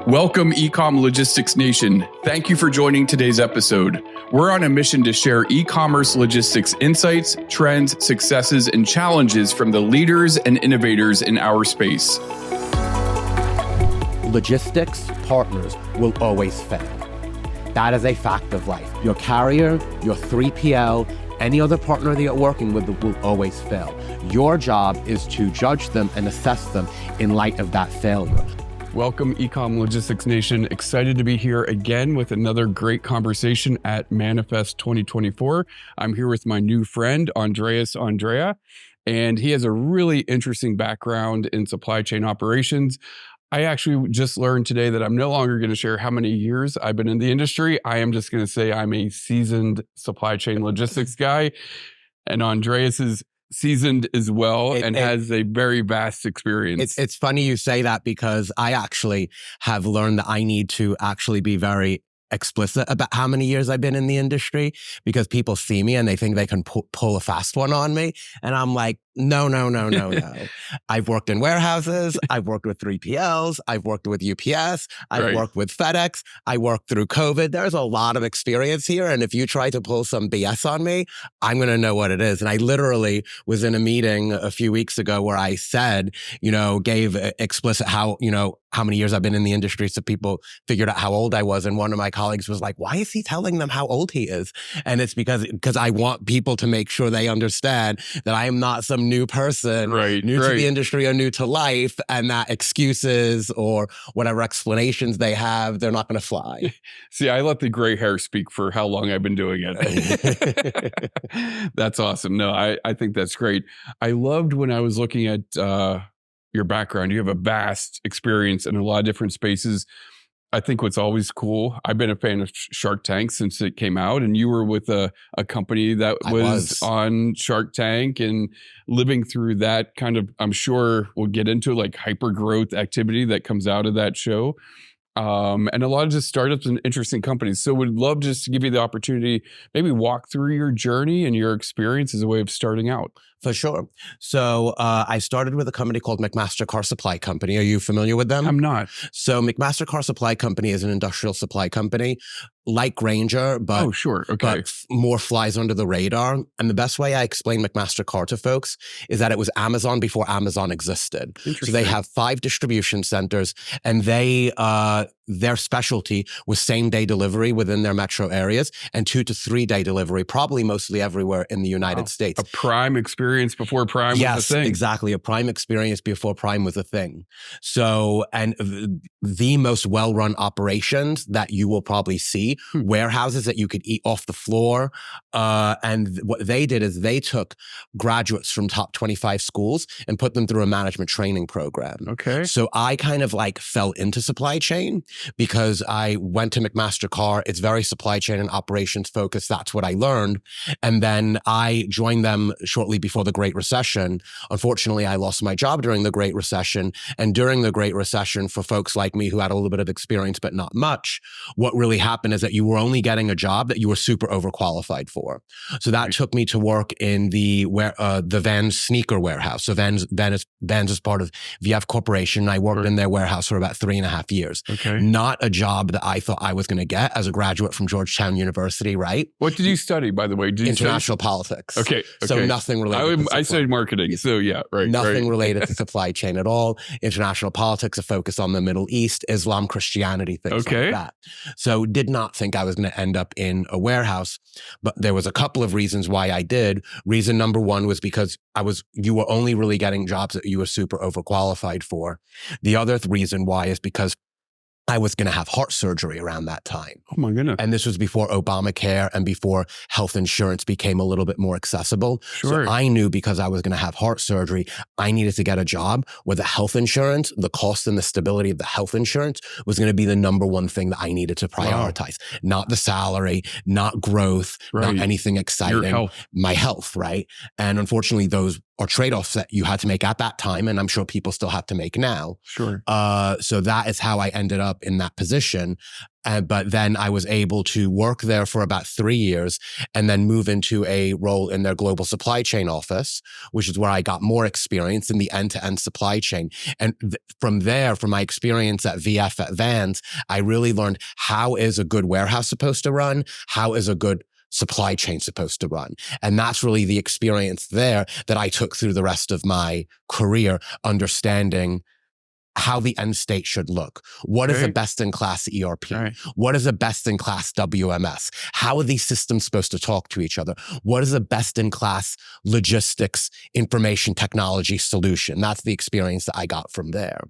Welcome, eCom Logistics Nation. Thank you for joining today's episode. We're on a mission to share e-commerce logistics insights, trends, successes, and challenges from the leaders and innovators in our space. Logistics partners will always fail. That is a fact of life. Your carrier, your 3PL, any other partner that you're working with will always fail. Your job is to judge them and assess them in light of that failure. Welcome, eCom Logistics Nation. Excited to be here again with another great conversation at Manifest 2024. I'm here with my new friend, Andreas Andrea, and he has a really interesting background in supply chain operations. I actually just learned today that I'm no longer going to share how many years I've been in the industry. I am just going to say I'm a seasoned supply chain logistics guy, and Andreas is seasoned as well and has a very vast experience. It's funny you say that because I actually have learned that I need to actually be very explicit about how many years I've been in the industry, because people see me and they think they can pull a fast one on me. And I'm like, no. I've worked in warehouses. I've worked with 3PLs. I've worked with UPS. I've worked with FedEx. I worked through COVID. There's a lot of experience here. And if you try to pull some BS on me, I'm going to know what it is. And I literally was in a meeting a few weeks ago where I said, gave explicit how many years I've been in the industry, so people figured out how old I was. And one of my colleagues was like, why is he telling them how old he is? And it's because I want people to make sure they understand that I am not some new person, new to the industry or new to life, and that excuses or whatever explanations they have, they're not going to fly. See, I let the gray hair speak for how long I've been doing it. That's awesome. No, I think that's great. I loved when I was looking at your background. You have a vast experience in a lot of different spaces. I think what's always cool, I've been a fan of Shark Tank since it came out, and you were with a company that was on Shark Tank and living through that kind of, I'm sure we'll get into like hyper growth activity that comes out of that show. And a lot of just startups and interesting companies. So would love just to give you the opportunity, maybe walk through your journey and your experience as a way of starting out. For sure. So I started with a company called McMaster-Carr Supply Company. Are you familiar with them? I'm not. So McMaster-Carr Supply Company is an industrial supply company like Grainger, but, but more flies under the radar. And the best way I explain McMaster-Carr to folks is that it was Amazon before Amazon existed. So they have 5 distribution centers, and their specialty was same-day delivery within their metro areas and 2 to 3 day delivery, probably mostly everywhere in the United States. A prime experience before Prime was a thing. Yes, exactly. A prime experience before Prime was a thing. So, and the most well-run operations that you will probably see, warehouses that you could eat off the floor. And what they did is they took graduates from top 25 schools and put them through a management training program. Okay. So I kind of like fell into supply chain because I went to McMaster-Carr. It's very supply chain and operations focused. That's what I learned. And then I joined them shortly before the Great Recession. Unfortunately, I lost my job during the Great Recession. And during the Great Recession, for folks like me who had a little bit of experience, but not much, what really happened is that you were only getting a job that you were super overqualified for. So that took me to work in the Vans sneaker warehouse. So Vans is part of VF Corporation. I worked in their warehouse for about 3.5 years. Okay. Not a job that I thought I was going to get as a graduate from Georgetown University, right? What did you study, by the way? International politics. Okay. So nothing related. I studied marketing, so yeah, right. Nothing related to supply chain at all. International politics, a focus on the Middle East, Islam, Christianity, things like that. So did not think I was going to end up in a warehouse, but there was a couple of reasons why I did. Reason number one was because you were only really getting jobs that you were super overqualified for. The other reason why is because I was going to have heart surgery around that time. Oh my goodness. And this was before Obamacare and before health insurance became a little bit more accessible. Sure. So I knew because I was going to have heart surgery, I needed to get a job where the health insurance, the cost and the stability of the health insurance was going to be the number one thing that I needed to prioritize. Wow. Not the salary, not growth, not anything exciting. Your health. My health, right? And unfortunately, those or trade-offs that you had to make at that time, and I'm sure people still have to make now. Sure. So that is how I ended up in that position. But then I was able to work there for about 3 years and then move into a role in their global supply chain office, which is where I got more experience in the end-to-end supply chain. And from there, from my experience at VF at Vans, I really learned how is a good warehouse supposed to run? How is a good supply chain supposed to run? And that's really the experience there that I took through the rest of my career, understanding how the end state should look. What is a best-in-class ERP? Right. What is a best-in-class WMS? How are these systems supposed to talk to each other? What is a best-in-class logistics information technology solution? That's the experience that I got from there.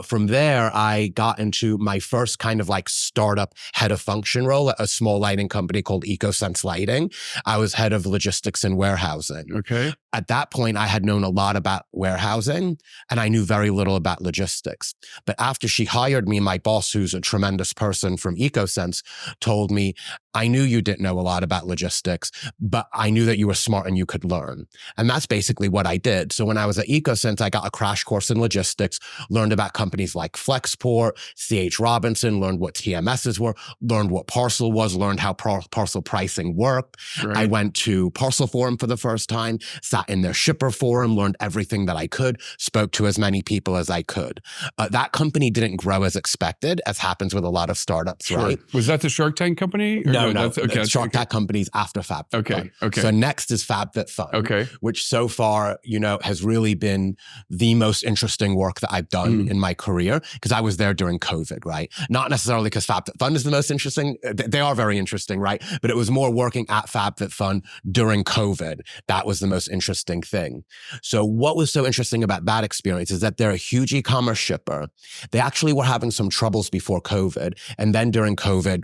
From there, I got into my first kind of like startup head of function role at a small lighting company called EcoSense Lighting. I was head of logistics and warehousing. Okay. At that point, I had known a lot about warehousing and I knew very little about logistics. But after she hired me, my boss, who's a tremendous person from EcoSense, told me, I knew you didn't know a lot about logistics, but I knew that you were smart and you could learn. And that's basically what I did. So when I was at EcoSense, I got a crash course in logistics, learned about companies like Flexport, CH Robinson, learned what TMSs were, learned what parcel was, learned how parcel pricing worked. Right. I went to Parcel Forum for the first time, sat in their shipper forum, learned everything that I could, spoke to as many people as I could. That company didn't grow as expected, as happens with a lot of startups, Sure. right? Was that the Shark Tank company? Or No. That's, okay. Shark Tank companies after FabFitFun. Okay. So next is FabFitFun. Okay. Which so far, has really been the most interesting work that I've done in my career, because I was there during COVID, right? Not necessarily because FabFitFun is the most interesting. They are very interesting, right? But it was more working at FabFitFun during COVID. That was the most interesting thing. So what was so interesting about that experience is that they're a huge e-commerce shipper. They actually were having some troubles before COVID. And then during COVID,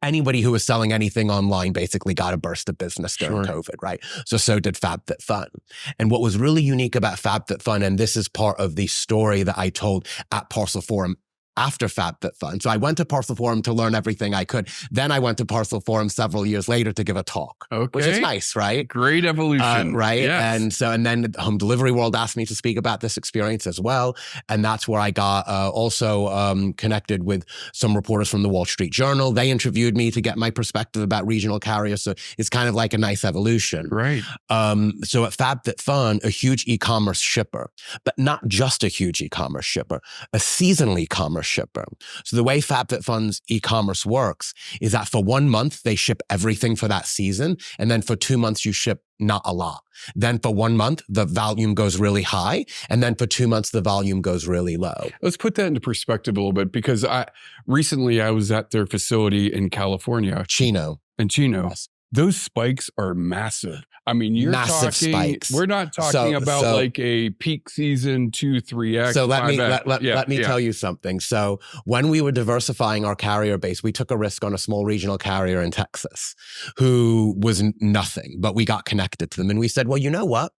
anybody who was selling anything online basically got a burst of business during COVID, right? So did FabFitFun. And what was really unique about FabFitFun, and this is part of the story that I told at Parcel Forum after FabFitFun. So I went to Parcel Forum to learn everything I could. Then I went to Parcel Forum several years later to give a talk, which is nice, right? Great evolution. Right. Yes. And then the Home Delivery World asked me to speak about this experience as well. And that's where I got also connected with some reporters from the Wall Street Journal. They interviewed me to get my perspective about regional carriers. So it's kind of like a nice evolution. Right. So at FabFitFun, a huge e-commerce shipper, but not just a huge e-commerce shipper, a seasonal e-commerce shipper. So the way FabFitFun's e-commerce works is that for 1 month, they ship everything for that season. And then for 2 months, you ship not a lot. Then for 1 month, the volume goes really high. And then for 2 months, the volume goes really low. Let's put that into perspective a little bit, because recently I was at their facility in California. Chino. Yes. Those spikes are massive. I mean, you're massive talking, spikes. We're not talking about like a peak season 2, 3X. So let me tell you something. So when we were diversifying our carrier base, we took a risk on a small regional carrier in Texas who was nothing, but we got connected to them. And we said, well, you know what?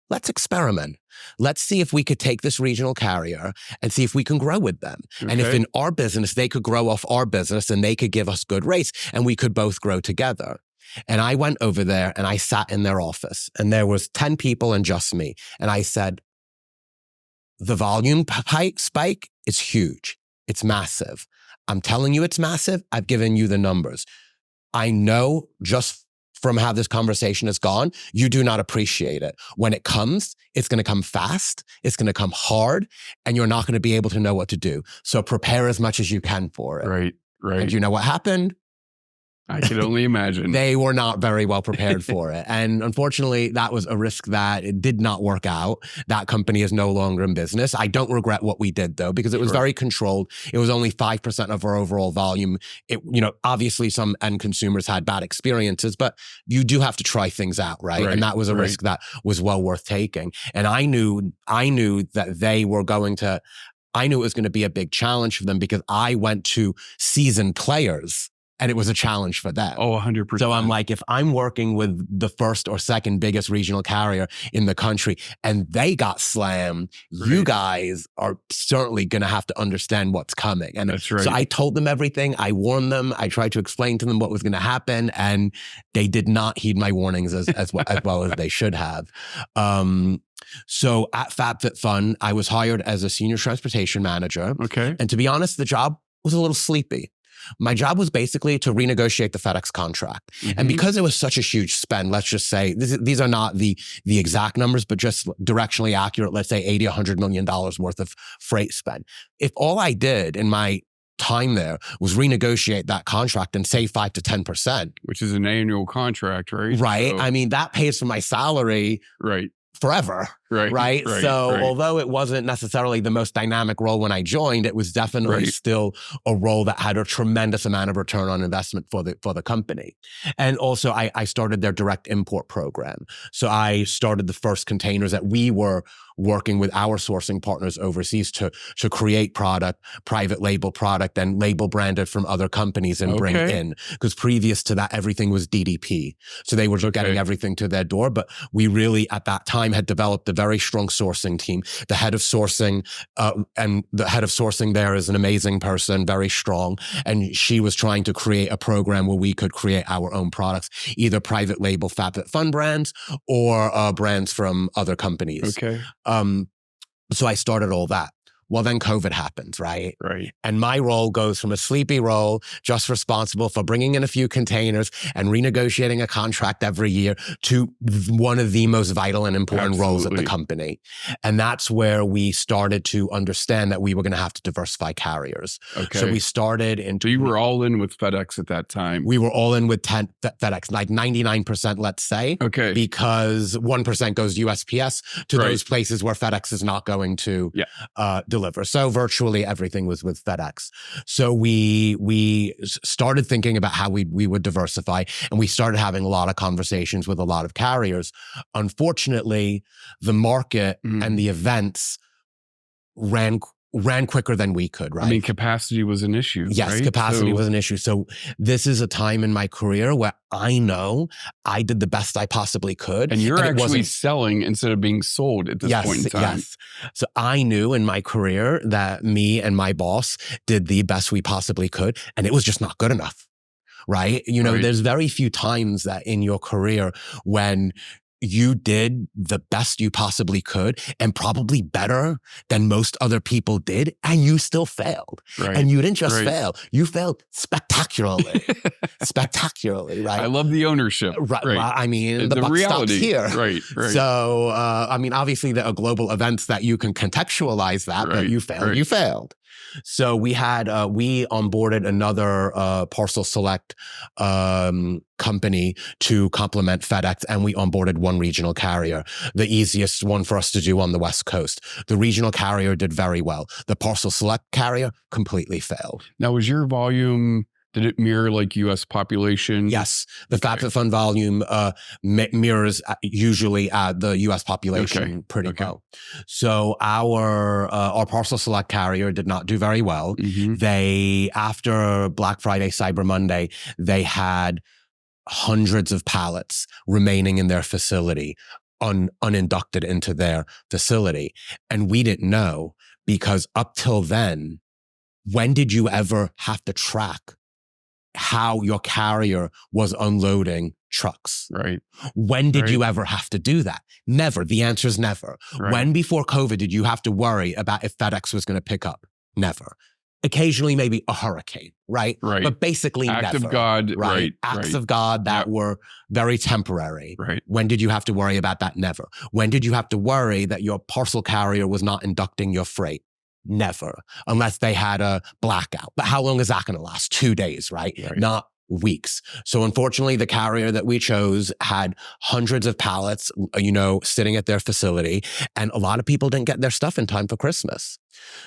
Let's experiment. Let's see if we could take this regional carrier and see if we can grow with them. Okay. And if in our business, they could grow off our business and they could give us good rates and we could both grow together. And I went over there and I sat in their office and there was 10 people and just me. And I said, the volume spike is huge. It's massive. I'm telling you it's massive. I've given you the numbers. I know just from how this conversation has gone, you do not appreciate it. When it comes, it's going to come fast, it's going to come hard, and you're not going to be able to know what to do. So prepare as much as you can for it. Right. And you know what happened? I can only imagine. They were not very well prepared for it. And unfortunately, that was a risk that it did not work out. That company is no longer in business. I don't regret what we did though, because it was very controlled. It was only 5% of our overall volume. Obviously some end consumers had bad experiences, but you do have to try things out, right? And that was a risk that was well worth taking. And I knew that they were going to, I knew it was going to be a big challenge for them because I went to seasoned players and it was a challenge for them. Oh, 100%. So I'm like, if I'm working with the first or second biggest regional carrier in the country and they got slammed, you guys are certainly going to have to understand what's coming. And that's right. So I told them everything. I warned them. I tried to explain to them what was going to happen, and they did not heed my warnings as well as they should have. So at FabFitFun, I was hired as a senior transportation manager. Okay. And to be honest, the job was a little sleepy. My job was basically to renegotiate the FedEx contract. And because it was such a huge spend, let's just say, these are not the exact numbers, but just directionally accurate, let's say $80, $100 million worth of freight spend. If all I did in my time there was renegotiate that contract and save 5 to 10%. Which is an annual contract, right? Right. So, I mean, that pays for my salary. Right. Forever. Right. So although it wasn't necessarily the most dynamic role when I joined, it was definitely still a role that had a tremendous amount of return on investment for the company. And also I started their direct import program. So I started the first containers that we were working with our sourcing partners overseas to create product, private label product, and label branded from other companies and bring in. Because previous to that, everything was DDP. So they were just getting everything to their door. But we really, at that time, had developed a very strong sourcing team. The head of sourcing, there is an amazing person, very strong. And she was trying to create a program where we could create our own products, either private label FabFitFun brands or brands from other companies. So I started all that. Well, then COVID happened, right? And my role goes from a sleepy role, just responsible for bringing in a few containers and renegotiating a contract every year, to one of the most vital and important roles at the company. And that's where we started to understand that we were going to have to diversify carriers. So we started So you were all in with FedEx at that time? We were all in with FedEx, like 99%, let's say. Because 1% goes USPS to those places where FedEx is not going to deliver. So virtually everything was with FedEx. So we started thinking about how we would diversify, and we started having a lot of conversations with a lot of carriers. Unfortunately, the market and the events ran quicker than we could, right? I mean, capacity was an issue. Yes, capacity was an issue. So this is a time in my career where I know I did the best I possibly could. And you're actually selling instead of being sold at this point in time. Yes. So I knew in my career that me and my boss did the best we possibly could, and it was just not good enough, right? You know, there's very few times that in your career when you did the best you possibly could and probably better than most other people did, and you still failed. And you didn't just fail, you failed spectacularly. Right? I love the ownership. I mean, the buck stops here. So, I mean, obviously there are global events that you can contextualize that, but you failed, you failed. So we onboarded another Parcel Select company to complement FedEx, and we onboarded one regional carrier, the easiest one for us to do on the West Coast. The regional carrier did very well. The Parcel Select carrier completely failed. Now, was your volume, did it mirror like U.S. population? Yes. The FabFitFun volume mirrors usually the U.S. population pretty well. So our Parcel Select carrier did not do very well. They, after Black Friday, Cyber Monday, they had hundreds of pallets remaining in their facility, uninducted into their facility. And we didn't know, because up till then, when did you ever have to track how your carrier was unloading trucks? When did you ever have to do that? Never. The answer is never. When before COVID did you have to worry about if FedEx was going to pick up? Never. Occasionally, maybe a hurricane, right? But basically Act never. of God, Acts of God that were very temporary. When did you have to worry about that? Never. When did you have to worry that your parcel carrier was not inducting your freight? Never. Unless they had a blackout. But how long is that going to last? 2 days, right? Not weeks. So unfortunately, the carrier that we chose had hundreds of pallets, sitting at their facility, and a lot of people didn't get their stuff in time for Christmas.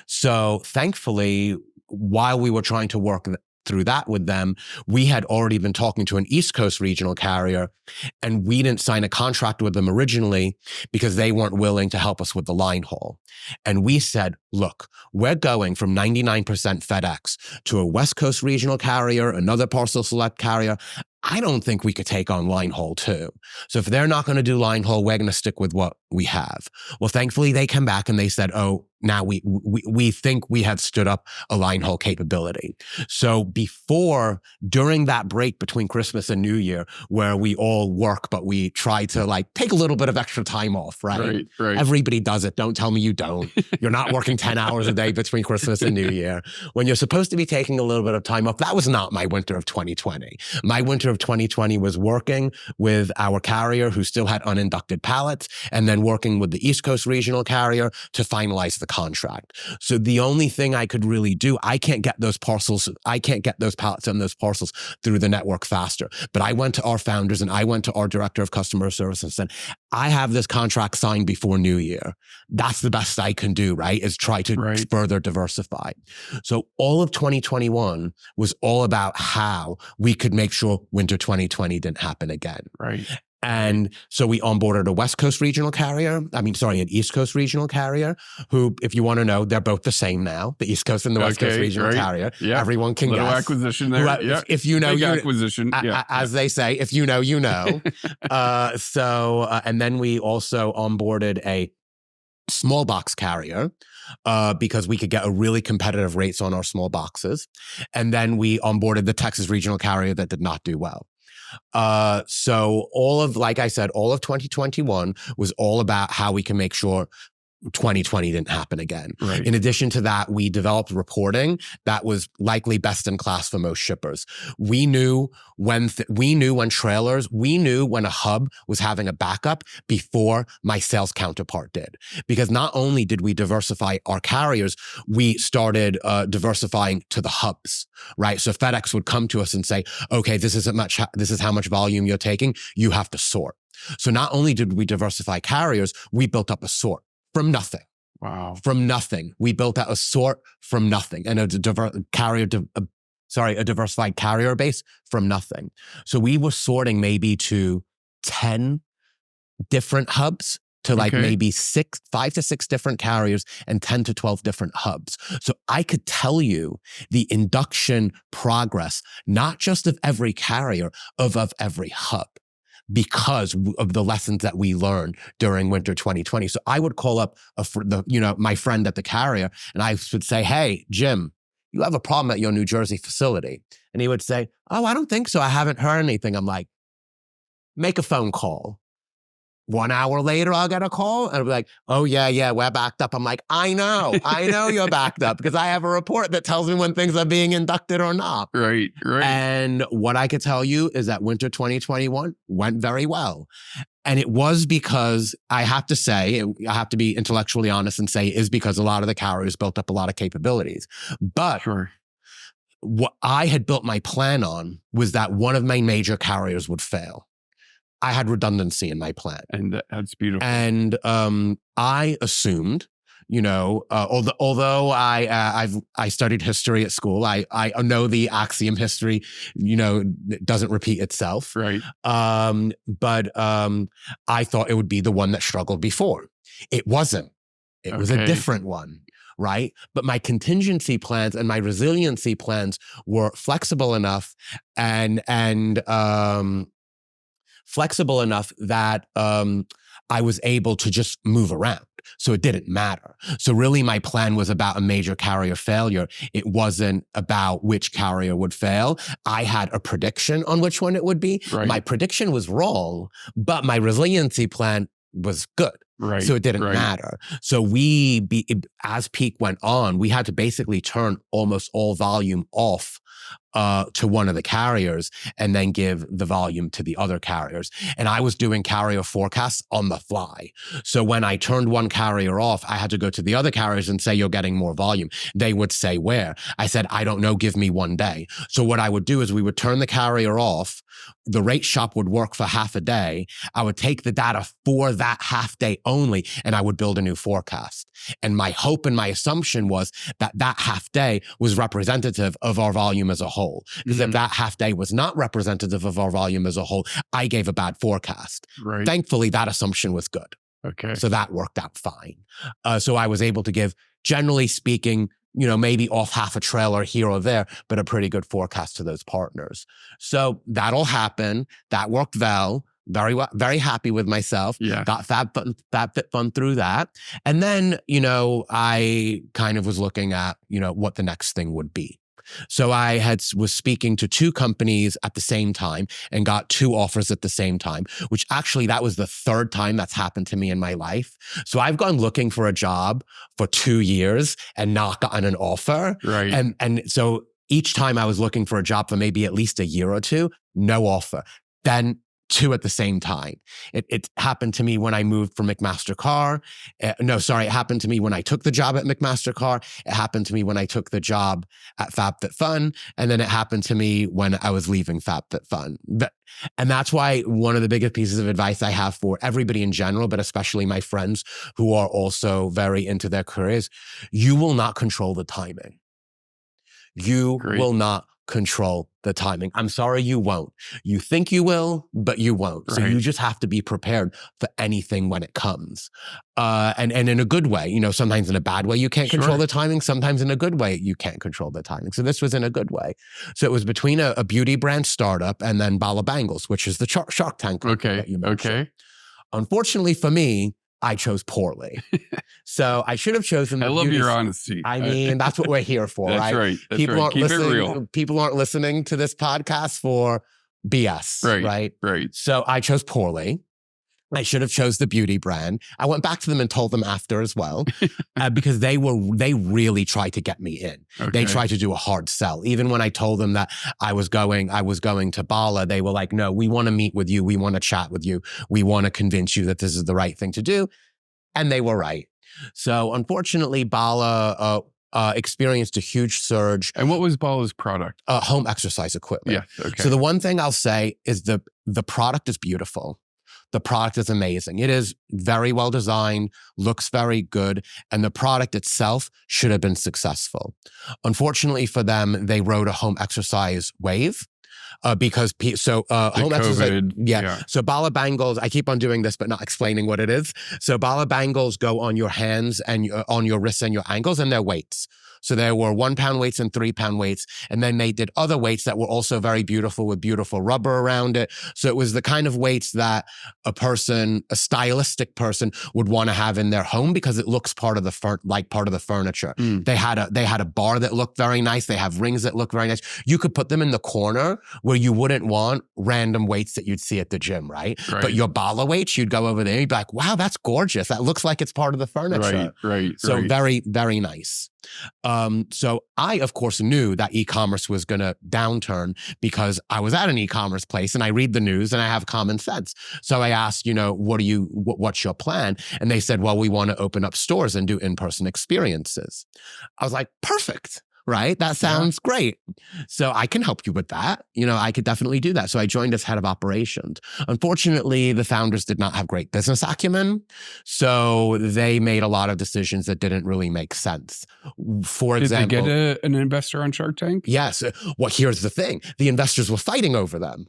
So thankfully, while we were trying to work through that with them, we had already been talking to an East Coast regional carrier, and we didn't sign a contract with them originally because they weren't willing to help us with the line haul. And we said, look, we're going from 99% FedEx to a West Coast regional carrier, another parcel select carrier. I don't think we could take on line haul too. So if they're not going to do line haul, we're going to stick with what we have. Well, thankfully they come back and they said, oh, now we think we had stood up a line haul capability. So during that break between Christmas and New Year, where we all work, but we try to like take a little bit of extra time off, right? Right. Everybody does it. Don't tell me you don't. You're not working 10 hours a day between Christmas and New Year. When you're supposed to be taking a little bit of time off, that was not my winter of 2020. My winter of 2020 was working with our carrier who still had uninducted pallets, and then working with the East Coast regional carrier to finalize the contract. So the only thing I could really do, I can't get those pallets and those parcels through the network faster. But I went to our founders and I went to our director of customer service and said, I have this contract signed before New Year. That's the best I can do, right? Is try to further diversify. So all of 2021 was all about how we could make sure winter 2020 didn't happen again. Right. And so we onboarded an East Coast regional carrier who, if you want to know, they're both the same now, the East Coast and the West Coast regional carrier. Yeah. Everyone can Little guess. Acquisition there. If you know, big acquisition. As they say, if you know, you know. And then we also onboarded a small box carrier because we could get a really competitive rates on our small boxes. And then we onboarded the Texas regional carrier that did not do well. So like I said, all of 2021 was all about how we can make sure 2020 didn't happen again. Right. In addition to that, we developed reporting that was likely best in class for most shippers. We knew when a hub was having a backup before my sales counterpart did. Because not only did we diversify our carriers, we started diversifying to the hubs, right? So FedEx would come to us and say, okay, this is how much volume you're taking. You have to sort. So not only did we diversify carriers, we built up a sort. From nothing. Wow. From nothing. We built out a sort from nothing and a diversified carrier base from nothing. So we were sorting maybe to 10 different hubs to maybe 5 to 6 different carriers and 10 to 12 different hubs. So I could tell you the induction progress, not just of every carrier, of every hub, because of the lessons that we learned during winter 2020. So I would call up my friend at the carrier and I would say, hey, Jim, you have a problem at your New Jersey facility. And he would say, oh, I don't think so. I haven't heard anything. I'm like, make a phone call. 1 hour later, I'll get a call and I'll be like, oh, yeah, we're backed up. I'm like, I know you're backed up because I have a report that tells me when things are being inducted or not. Right. And what I could tell you is that winter 2021 went very well. And it was because I have to be intellectually honest and say is because a lot of the carriers built up a lot of capabilities. But what I had built my plan on was that one of my major carriers would fail. I had redundancy in my plan. And that's beautiful. And I assumed, although I studied history at school, I know the axiom history, doesn't repeat itself. Right. But I thought it would be the one that struggled before. It wasn't. It was a different one. Right. But my contingency plans and my resiliency plans were flexible enough flexible enough that I was able to just move around. So it didn't matter. So really my plan was about a major carrier failure. It wasn't about which carrier would fail. I had a prediction on which one it would be. Right. My prediction was wrong, but my resiliency plan was good. Right. So it didn't matter. So as peak went on, we had to basically turn almost all volume off to one of the carriers and then give the volume to the other carriers. And I was doing carrier forecasts on the fly. So when I turned one carrier off, I had to go to the other carriers and say, you're getting more volume. They would say, where? I said, I don't know, give me 1 day. So what I would do is we would turn the carrier off the rate shop would work for half a day. I would take the data for that half day only, and I would build a new forecast. And my hope and my assumption was that that half day was representative of our volume as a whole. Because if that half day was not representative of our volume as a whole, I gave a bad forecast. Right. Thankfully, that assumption was good. Okay. So that worked out fine. So I was able to give, generally speaking, maybe off half a trailer here or there, but a pretty good forecast to those partners. So that'll happen. That worked well. Very happy with myself. Yeah. Got FabFitFun through that. And then, I kind of was looking at, what the next thing would be. So I was speaking to 2 companies at the same time and got 2 offers at the same time, which actually that was the 3rd time that's happened to me in my life. So I've gone looking for a job for 2 years and not gotten an offer. Right. And so each time I was looking for a job for maybe at least a year or 2, no offer. Then 2 at the same time. It happened to me when I moved from McMaster-Carr. It happened to me when I took the job at McMaster-Carr. It happened to me when I took the job at FabFitFun. And then it happened to me when I was leaving FabFitFun. And that's why one of the biggest pieces of advice I have for everybody in general, but especially my friends who are also very into their careers, you will not control the timing. You will not control the timing. I'm sorry, you won't. You think you will, but you won't. So you just have to be prepared for anything when it comes. And in a good way, sometimes in a bad way, you can't control the timing. Sometimes in a good way, you can't control the timing. So this was in a good way. So it was between a beauty brand startup and then Bala Bangles, which is the Shark Tank. That you mentioned. Okay. Unfortunately for me, I chose poorly. So I should have chosen the I love your honesty. I mean, that's what we're here for, That's right. That's people right. aren't Keep listening, it real. People aren't listening to this podcast for BS, right? Right. So I chose poorly. I should have chose the beauty brand. I went back to them and told them after as well, because they really tried to get me in. Okay. They tried to do a hard sell. Even when I told them that I was going to Bala, they were like, no, we want to meet with you. We want to chat with you. We want to convince you that this is the right thing to do. And they were right. So unfortunately, Bala experienced a huge surge. And what was Bala's product? Home exercise equipment. Yeah. Okay. So the one thing I'll say is the product is beautiful. The product is amazing. It is very well designed, looks very good, and the product itself should have been successful. Unfortunately for them, they rode a home exercise wave. Because home exercise, yeah. So Bala Bangles, I keep on doing this, but not explaining what it is. So Bala Bangles go on your hands and on your wrists and your ankles, and they're weights. So there were 1 pound weights and 3 pound weights. And then they did other weights that were also very beautiful with beautiful rubber around it. So it was the kind of weights that a stylistic person would want to have in their home because it looks part of the furniture. They had a bar that looked very nice. They have rings that look very nice. You could put them in the corner where you wouldn't want random weights that you'd see at the gym, right? But your Bala weights, you'd go over there and you'd be like, wow, that's gorgeous. That looks like it's part of the furniture. Right. So very, very nice. So I, of course, knew that e-commerce was going to downturn because I was at an e-commerce place and I read the news and I have common sense. So I asked, what's your plan? And they said, well, we want to open up stores and do in-person experiences. I was like, perfect. Right? That sounds great. So I can help you with that. I could definitely do that. So I joined as head of operations. Unfortunately, the founders did not have great business acumen. So they made a lot of decisions that didn't really make sense. For example, did they get an investor on Shark Tank? Yes. Well, here's the thing. The investors were fighting over them.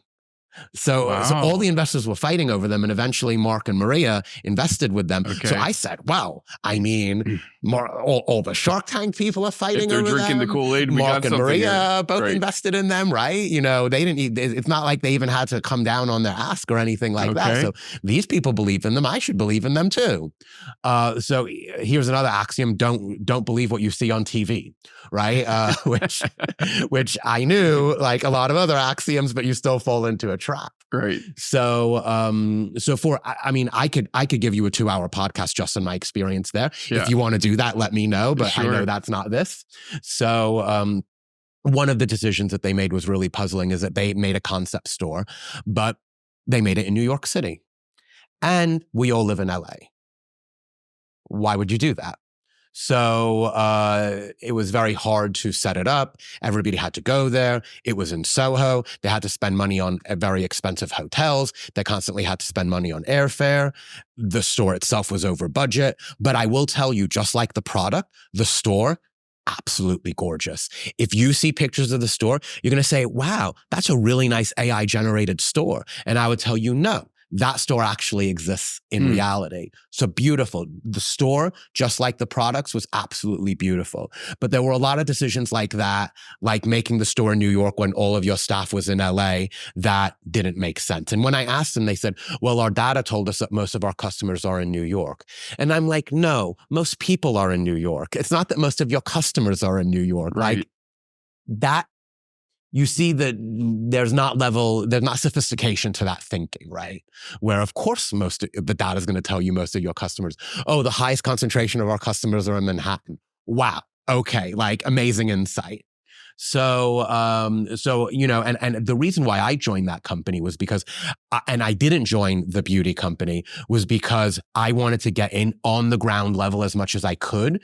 So all the investors were fighting over them, and eventually Mark and Maria invested with them. Okay. So I said, wow, I mean, all the Shark Tank people are fighting over them. They're drinking the Kool-Aid. Mark and Maria both invested in them, right? They didn't. It's not like they even had to come down on their ask or anything like that. So these people believe in them. I should believe in them too. So here's another axiom: don't believe what you see on TV, right? Which I knew, like a lot of other axioms, but you still fall into a trap. Right. So, I could give you a 2-hour podcast just on my experience there. Yeah. If you want to do that, let me know, but I know that's not this. So, one of the decisions that they made was really puzzling is that they made a concept store, but they made it in New York City. And we all live in LA. Why would you do that? So it was very hard to set it up. Everybody had to go there. It was in Soho. They had to spend money on very expensive hotels. They constantly had to spend money on airfare. The store itself was over budget. But I will tell you, just like the product, the store, absolutely gorgeous. If you see pictures of the store, you're going to say, wow, that's a really nice AI generated store. And I would tell you, no, that store actually exists in reality. So beautiful. The store, just like the products, was absolutely beautiful. But there were a lot of decisions like that, like making the store in New York when all of your staff was in LA, that didn't make sense. And when I asked them, they said, well, our data told us that most of our customers are in New York. And I'm like, no, most people are in New York. It's not that most of your customers are in New York. Right. Like that. You see that there's not sophistication to that thinking, right? Where of course the data is going to tell you most of your customers, oh, the highest concentration of our customers are in Manhattan. Wow. Okay. Like amazing insight. So, and the reason why I joined that company was because, and I didn't join the beauty company, was because I wanted to get in on the ground level as much as I could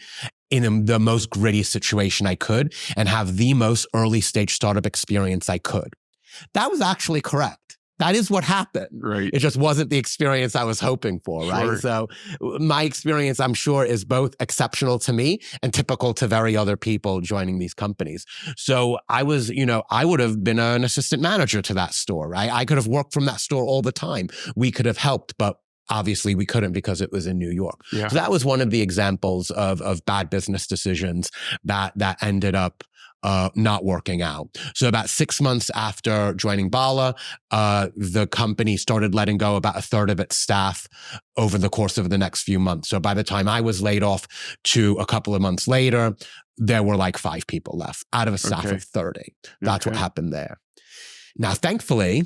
in the most gritty situation I could and have the most early stage startup experience I could. That was actually correct. That is what happened. Right. It just wasn't the experience I was hoping for, right? Sure. So my experience, I'm sure, is both exceptional to me and typical to very other people joining these companies. So I would have been an assistant manager to that store, right? I could have worked from that store all the time. We could have helped, but obviously we couldn't because it was in New York. Yeah. So that was one of the examples of bad business decisions that ended up not working out. So about 6 months after joining Bala, the company started letting go about a third of its staff over the course of the next few months. So by the time I was laid off to a couple of months later, there were like 5 people left out of a staff of 30. That's what happened there. Now, thankfully,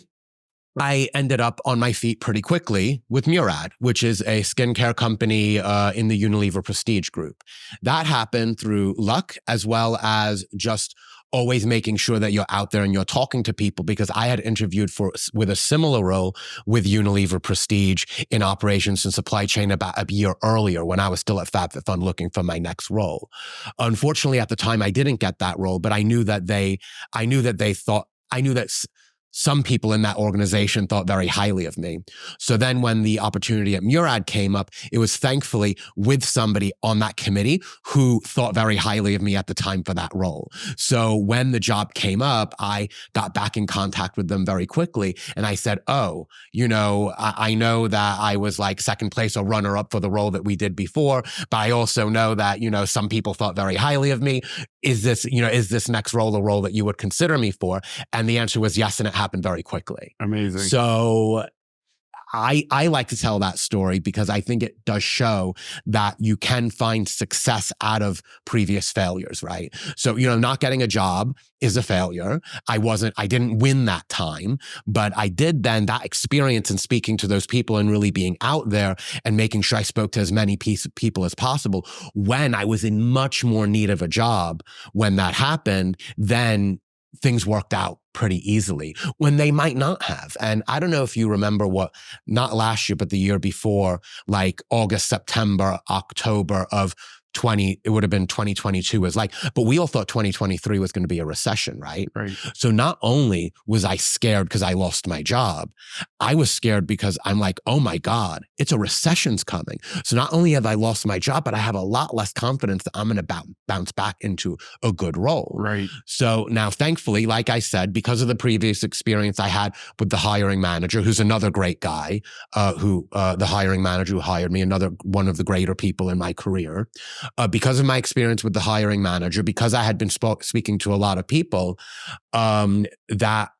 I ended up on my feet pretty quickly with Murad, which is a skincare company in the Unilever Prestige group. That happened through luck as well as just always making sure that you're out there and you're talking to people, because I had interviewed with a similar role with Unilever Prestige in operations and supply chain about a year earlier when I was still at FabFitFun looking for my next role. Unfortunately, at the time, I didn't get that role, but I knew that some people in that organization thought very highly of me. So then when the opportunity at Murad came up, it was thankfully with somebody on that committee who thought very highly of me at the time for that role. So when the job came up, I got back in contact with them very quickly. And I said, oh, I know that I was like second place or runner up for the role that we did before, but I also know that, some people thought very highly of me. Is this next role a role that you would consider me for? And the answer was yes, and it happened very quickly. Amazing. So I like to tell that story because I think it does show that you can find success out of previous failures, right? So, not getting a job is a failure. I didn't win that time, but I did then that experience in speaking to those people and really being out there and making sure I spoke to as many people as possible when I was in much more need of a job. When that happened, then things worked out pretty easily when they might not have. And I don't know if you remember not last year, but the year before, like August, September, October of it would have been 2022 was like, but we all thought 2023 was going to be a recession, right? Right. So not only was I scared because I lost my job, I was scared because I'm like, oh my God, it's a recession's coming. So not only have I lost my job, but I have a lot less confidence that I'm going to bounce back into a good role. Right. So now, thankfully, like I said, because of the previous experience I had with the hiring manager, who's another great guy, the hiring manager who hired me, another one of the greater people in my career, because of my experience with the hiring manager, because I had been speaking to a lot of people, that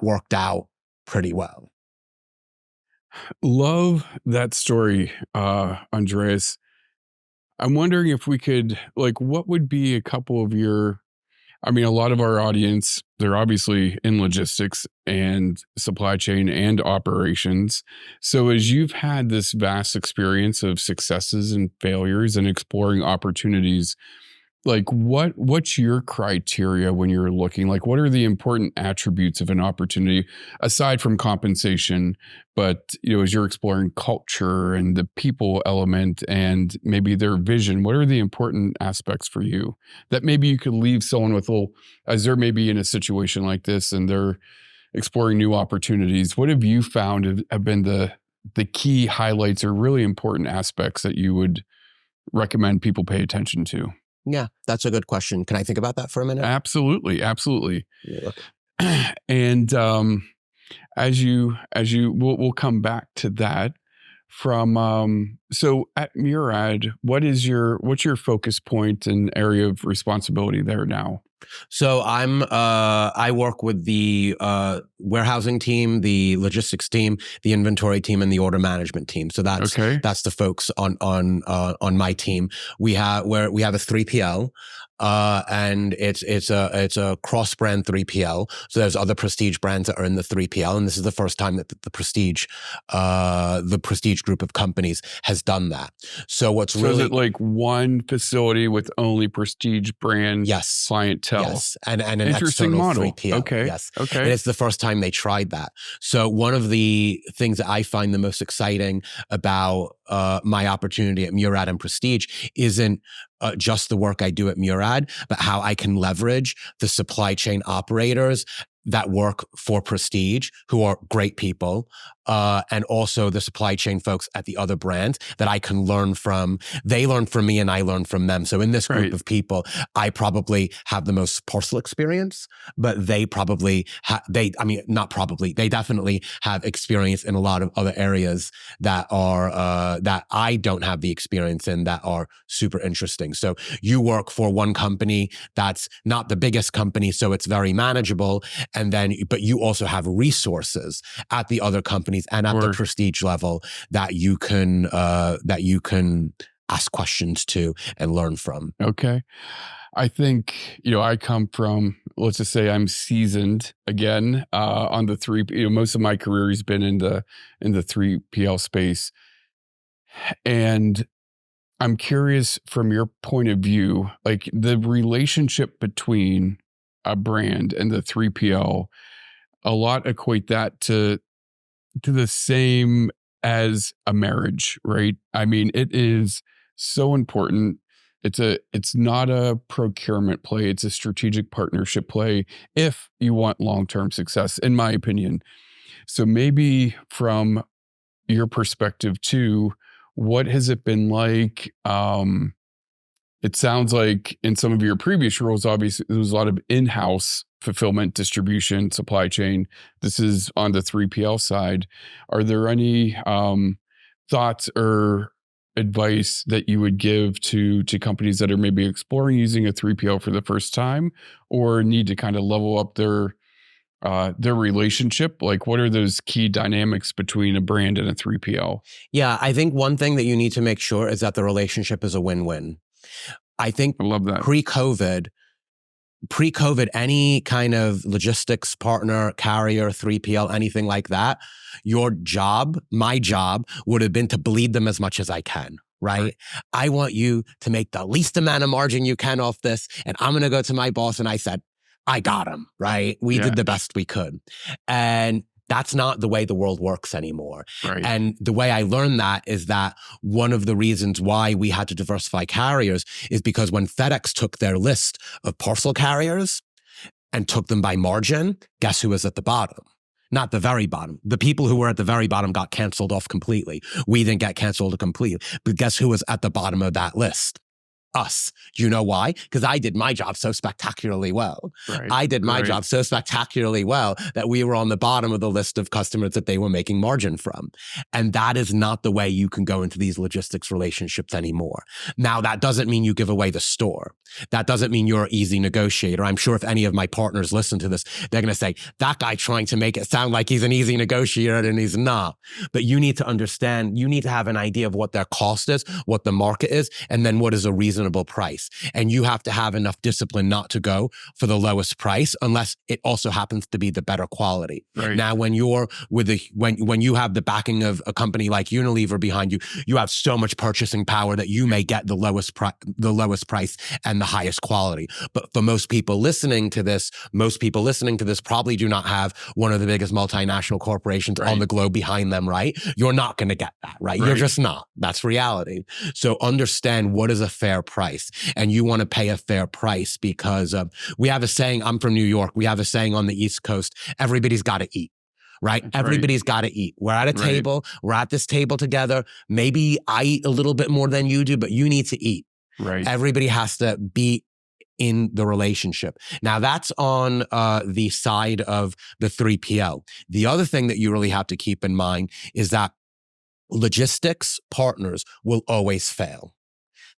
worked out pretty well. Love that story, Andreas. I'm wondering if we could, what would be a couple of a lot of our audience, they're obviously in logistics and supply chain and operations. So as you've had this vast experience of successes and failures and exploring opportunities, like what's your criteria when you're looking? Like, what are the important attributes of an opportunity aside from compensation? But as you're exploring culture and the people element and maybe their vision, what are the important aspects for you that maybe you could leave someone with a little, as they're maybe in a situation like this and they're exploring new opportunities? What have you found have been the key highlights or really important aspects that you would recommend people pay attention to? Yeah, that's a good question. Can I think about that for a minute? Absolutely. Absolutely. Yeah. And we'll come back to that from, so at Murad, what's your focus point and area of responsibility there now? So I work with the warehousing team, the logistics team, the inventory team, and the order management team. So that's the folks on my team. We have a 3PL. And it's a cross brand 3PL. So there's other Prestige brands that are in the 3PL, and this is the first time that the Prestige group of companies has done that. So is it like one facility with only Prestige brand clientele? Yes, and an interesting external model. 3PL. Okay, yes, okay. And it's the first time they tried that. So one of the things that I find the most exciting about my opportunity at Murad and Prestige isn't just the work I do at Murad, but how I can leverage the supply chain operators that work for Prestige, who are great people, and also the supply chain folks at the other brands that I can learn from. They learn from me and I learn from them. So in this group of people, I probably have the most parcel experience, but they probably they definitely have experience in a lot of other areas that are that I don't have the experience in, that are super interesting. So you work for one company that's not the biggest company, so it's very manageable. But you also have resources at the other companies and at the Prestige level that you can ask questions to and learn from. Okay. I think, I come from, let's just say I'm seasoned again, on the most of my career has been in the 3PL space. And I'm curious from your point of view, like the relationship between a brand and the 3PL, a lot equate that to the same as a marriage, right? I mean, it is so important. It's not a procurement play, it's a strategic partnership play if you want long-term success, in my opinion. So maybe from your perspective too, what has it been like? It sounds like in some of your previous roles, obviously, there was a lot of in-house fulfillment, distribution, supply chain. This is on the 3PL side. Are there any thoughts or advice that you would give to companies that are maybe exploring using a 3PL for the first time or need to kind of level up their relationship? Like, what are those key dynamics between a brand and a 3PL? Yeah, I think one thing that you need to make sure is that the relationship is a win-win. I think I love that. Pre-COVID, any kind of logistics partner, carrier, 3PL, anything like that, my job would have been to bleed them as much as I can. Right? I want you to make the least amount of margin you can off this. And I'm going to go to my boss. And I said, I got him. Right? We did the best we could. And that's not the way the world works anymore. Right. And the way I learned that is that one of the reasons why we had to diversify carriers is because when FedEx took their list of parcel carriers and took them by margin, guess who was at the bottom? Not the very bottom. The people who were at the very bottom got canceled off completely. We didn't get canceled completely. But guess who was at the bottom of that list? Us. Do you know why? Because I did my job so spectacularly well. I did my job so spectacularly well that we were on the bottom of the list of customers that they were making margin from. And that is not the way you can go into these logistics relationships anymore. Now, that doesn't mean you give away the store. That doesn't mean you're an easy negotiator. I'm sure if any of my partners listen to this, they're going to say, that guy trying to make it sound like he's an easy negotiator and he's not. But you need to understand, you need to have an idea of what their cost is, what the market is, and then what is a reasonable reasonable price. And you have to have enough discipline not to go for the lowest price unless it also happens to be the better quality. Right. Now, when you're when you have the backing of a company like Unilever behind you, you have so much purchasing power that you may get the lowest price and the highest quality. But for most people listening to this probably do not have one of the biggest multinational corporations on the globe behind them, right? You're not going to get that, right? You're just not. That's reality. So understand what is a fair price. And you want to pay a fair price because we have a saying, I'm from New York, we have a saying on the East Coast, everybody's got to eat. Right? That's everybody's got to eat. We're at a table. We're at this table together. Maybe I eat a little bit more than you do, but you need to eat. Right. Everybody has to be in the relationship. Now that's on the side of the 3PL. The other thing that you really have to keep in mind is that logistics partners will always fail.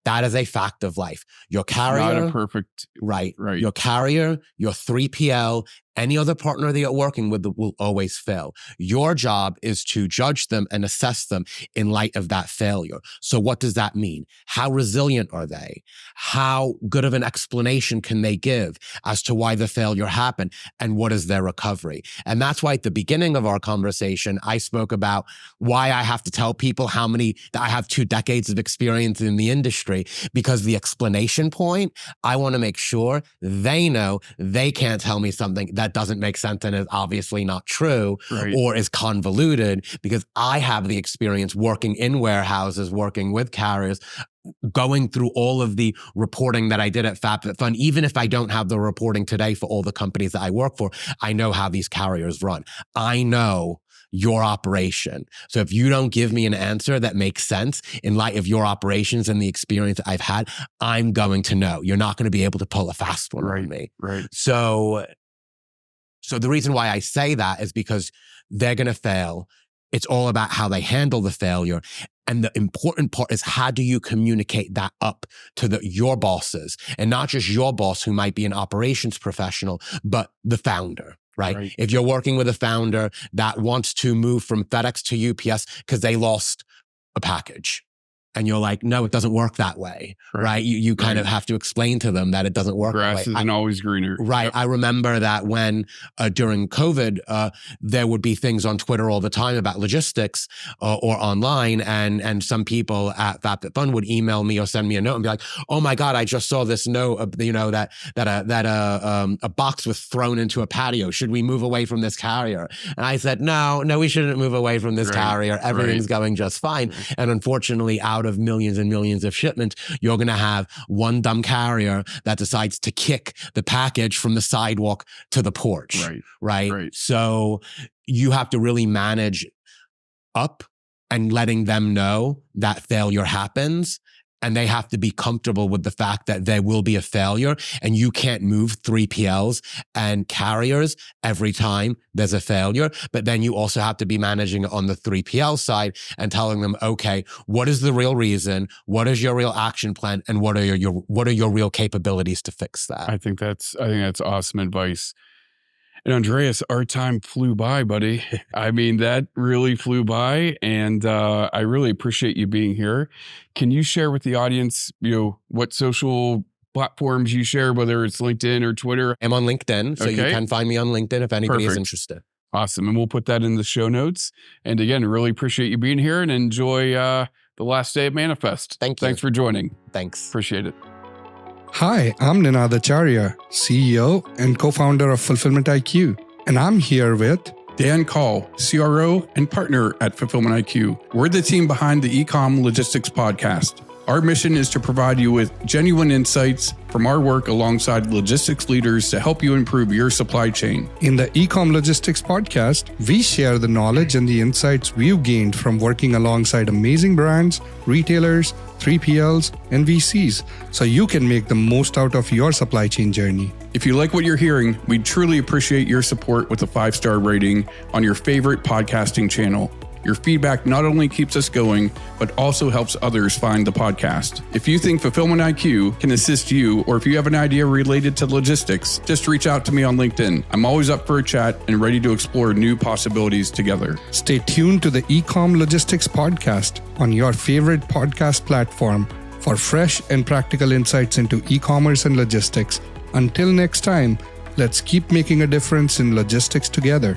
That is a fact of life. Your carrier, not a perfect, right. Your carrier, your 3PL, any other partner that you're working with will always fail. Your job is to judge them and assess them in light of that failure. So what does that mean? How resilient are they? How good of an explanation can they give as to why the failure happened? And what is their recovery? And that's why at the beginning of our conversation, I spoke about why I have to tell people that I have 2 decades of experience in the industry, because the explanation point, I want to make sure they know they can't tell me something that doesn't make sense and is obviously not true or is convoluted, because I have the experience working in warehouses, working with carriers, going through all of the reporting that I did at FabFitFun. Even if I don't have the reporting today for all the companies that I work for, I know how these carriers run. I know your operation. So if you don't give me an answer that makes sense in light of your operations and the experience I've had, I'm going to know. You're not going to be able to pull a fast one on me. Right. So the reason why I say that is because they're going to fail. It's all about how they handle the failure. And the important part is, how do you communicate that up to your bosses, and not just your boss who might be an operations professional, but the founder. Right? If you're working with a founder that wants to move from FedEx to UPS because they lost a package, and you're like, no, it doesn't work that way, right? You kind of have to explain to them that it doesn't work that way. Grass isn't always greener. Right. Yep. I remember that when during COVID, there would be things on Twitter all the time about logistics or online, and some people at FabFitFun would email me or send me a note and be like, "Oh my God, I just saw this note, that a box was thrown into a patio. Should we move away from this carrier?" And I said, no, we shouldn't move away from this carrier. Everything's going just fine. And unfortunately, out of millions and millions of shipments, you're going to have one dumb carrier that decides to kick the package from the sidewalk to the porch. Right. So you have to really manage up and letting them know that failure happens. And they have to be comfortable with the fact that there will be a failure, and you can't move 3PLs and carriers every time there's a failure. But then you also have to be managing on the 3PL side and telling them, okay, what is the real reason? What is your real action plan? And what are your real capabilities to fix that? I think that's awesome advice. And Andreas, our time flew by, buddy. I mean, that really flew by, and I really appreciate you being here. Can you share with the audience, what social platforms you share, whether it's LinkedIn or Twitter? I'm on LinkedIn, so you can find me on LinkedIn if anybody is interested. Awesome. And we'll put that in the show notes. And again, really appreciate you being here, and enjoy the last day of Manifest. Thank you. Thanks for joining. Thanks. Appreciate it. Hi, I'm Ninad Acharya, CEO and co-founder of Fulfillment IQ, and I'm here with Dan Call, CRO and partner at Fulfillment IQ. We're the team behind the eCom Logistics podcast. Our mission is to provide you with genuine insights from our work alongside logistics leaders to help you improve your supply chain. In the eCom Logistics podcast, we share the knowledge and the insights we've gained from working alongside amazing brands, retailers, 3PLs, and VCs, so you can make the most out of your supply chain journey. If you like what you're hearing, we'd truly appreciate your support with a 5-star rating on your favorite podcasting channel. Your feedback not only keeps us going, but also helps others find the podcast. If you think Fulfillment IQ can assist you, or if you have an idea related to logistics, just reach out to me on LinkedIn. I'm always up for a chat and ready to explore new possibilities together. Stay tuned to the eCom Logistics podcast on your favorite podcast platform for fresh and practical insights into e-commerce and logistics. Until next time, let's keep making a difference in logistics together.